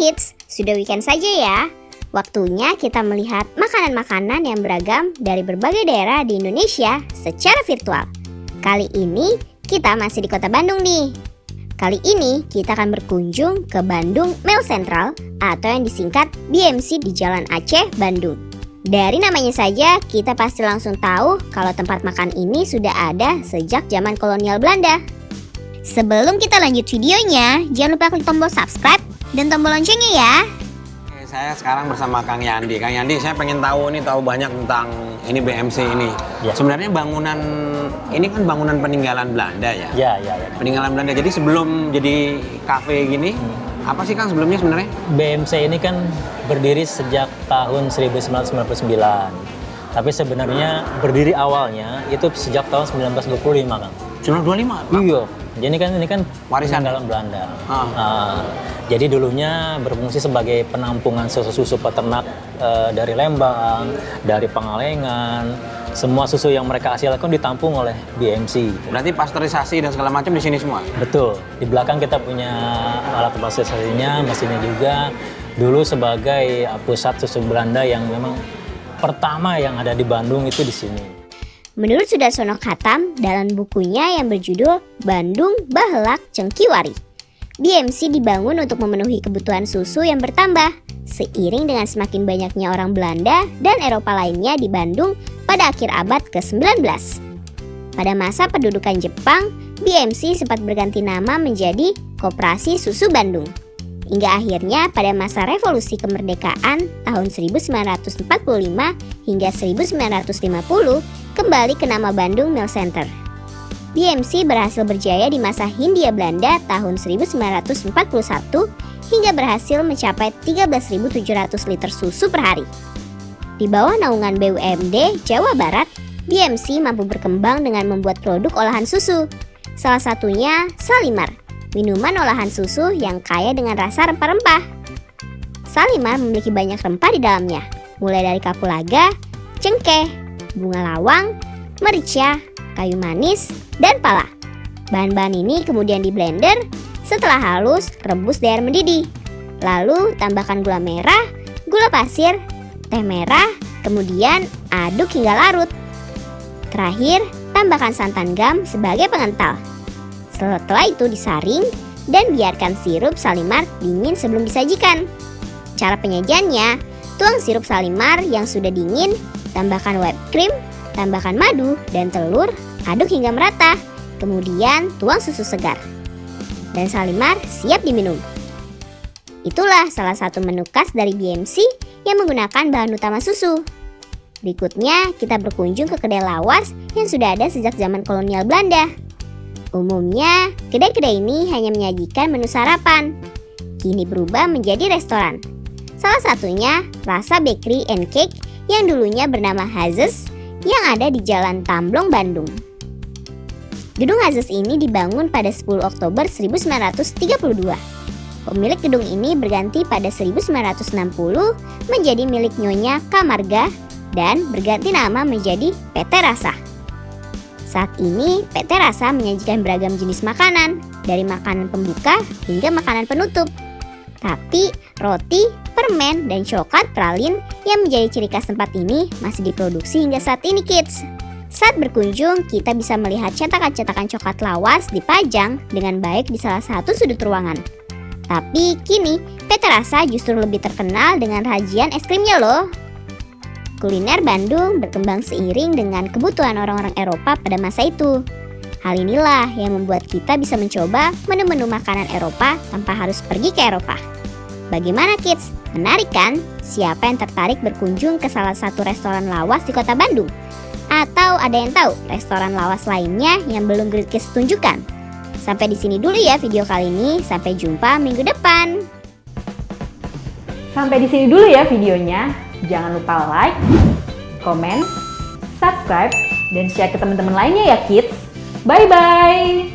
Kids, sudah weekend saja ya. Waktunya kita melihat makanan-makanan yang beragam dari berbagai daerah di Indonesia secara virtual. Kali ini kita masih di kota Bandung nih. Kali ini kita akan berkunjung ke Bandung Mall Central atau yang disingkat BMC di Jalan Aceh, Bandung. Dari namanya saja kita pasti langsung tahu kalau tempat makan ini sudah ada sejak zaman kolonial Belanda. Sebelum kita lanjut videonya, jangan lupa klik tombol subscribe dan tombol loncengnya ya. Saya sekarang bersama Kang Yandi. Kang Yandi, saya pengen tahu banyak tentang ini BMC ini. Ya. Sebenarnya bangunan ini kan bangunan peninggalan Belanda ya? Ya. Peninggalan Belanda. Jadi sebelum jadi kafe gini, apa sih Kang sebelumnya sebenarnya? BMC ini kan berdiri sejak tahun 1999. Tapi sebenarnya berdiri awalnya itu sejak tahun 1925, Kang. 1925? Iya. Jadi ini kan Warisan peninggalan Belanda. Jadi dulunya berfungsi sebagai penampungan susu peternak dari Lembang, dari Pangalengan. Semua susu yang mereka hasilkan ditampung oleh BMC. Berarti pasteurisasi dan segala macam di sini semua? Betul. Di belakang kita punya alat pasteurisasinya, mesinnya juga. Dulu sebagai pusat susu Belanda yang memang pertama yang ada di Bandung itu di sini. Menurut Sudarsono Khatam dalam bukunya yang berjudul Bandung Bahelak Cengkiwari, BMC dibangun untuk memenuhi kebutuhan susu yang bertambah seiring dengan semakin banyaknya orang Belanda dan Eropa lainnya di Bandung pada akhir abad ke-19. Pada masa pendudukan Jepang, BMC sempat berganti nama menjadi Koperasi Susu Bandung. Hingga akhirnya pada masa revolusi kemerdekaan tahun 1945 hingga 1950 kembali ke nama Bandung Mall Center. BMC berhasil berjaya di masa Hindia Belanda tahun 1941 hingga berhasil mencapai 13.700 liter susu per hari. Di bawah naungan BUMD Jawa Barat, BMC mampu berkembang dengan membuat produk olahan susu. Salah satunya Salimar, minuman olahan susu yang kaya dengan rasa rempah-rempah. Salimar memiliki banyak rempah di dalamnya, mulai dari kapulaga, cengkeh, bunga lawang, merica, kayu manis, dan pala. Bahan-bahan ini kemudian di blender, setelah halus, rebus di air mendidih. Lalu tambahkan gula merah, gula pasir, teh merah, kemudian aduk hingga larut. Terakhir, tambahkan santan gam sebagai pengental. Setelah itu disaring dan biarkan sirup Salimar dingin sebelum disajikan. Cara penyajiannya, tuang sirup Salimar yang sudah dingin, tambahkan whipped cream, tambahkan madu dan telur, aduk hingga merata. Kemudian tuang susu segar. Dan Salimar siap diminum. Itulah salah satu menu khas dari BMC yang menggunakan bahan utama susu. Berikutnya kita berkunjung ke kedai lawas yang sudah ada sejak zaman kolonial Belanda. Umumnya, kedai-kedai ini hanya menyajikan menu sarapan. Kini berubah menjadi restoran. Salah satunya Rasa Bakery and Cake yang dulunya bernama Hazes yang ada di Jalan Tamblong, Bandung. Gedung Hazes ini dibangun pada 10 Oktober 1932. Pemilik gedung ini berganti pada 1960 menjadi milik Nyonya Kamarga dan berganti nama menjadi PT Rasa. Saat ini, PT Rasa menyajikan beragam jenis makanan, dari makanan pembuka hingga makanan penutup. Tapi, roti, permen, dan coklat pralin yang menjadi ciri khas tempat ini masih diproduksi hingga saat ini, Kids. Saat berkunjung, kita bisa melihat cetakan-cetakan coklat lawas dipajang dengan baik di salah satu sudut ruangan. Tapi, kini PT Rasa justru lebih terkenal dengan rajian es krimnya loh. Kuliner Bandung berkembang seiring dengan kebutuhan orang-orang Eropa pada masa itu. Hal inilah yang membuat kita bisa mencoba menu-menu makanan Eropa tanpa harus pergi ke Eropa. Bagaimana Kids? Menarik kan? Siapa yang tertarik berkunjung ke salah satu restoran lawas di kota Bandung? Atau ada yang tahu restoran lawas lainnya yang belum Kids tunjukkan? Sampai di sini dulu ya video kali ini. Sampai jumpa minggu depan. Sampai di sini dulu ya videonya. Jangan lupa like, komen, subscribe, dan share ke teman-teman lainnya ya Kids. Bye-bye!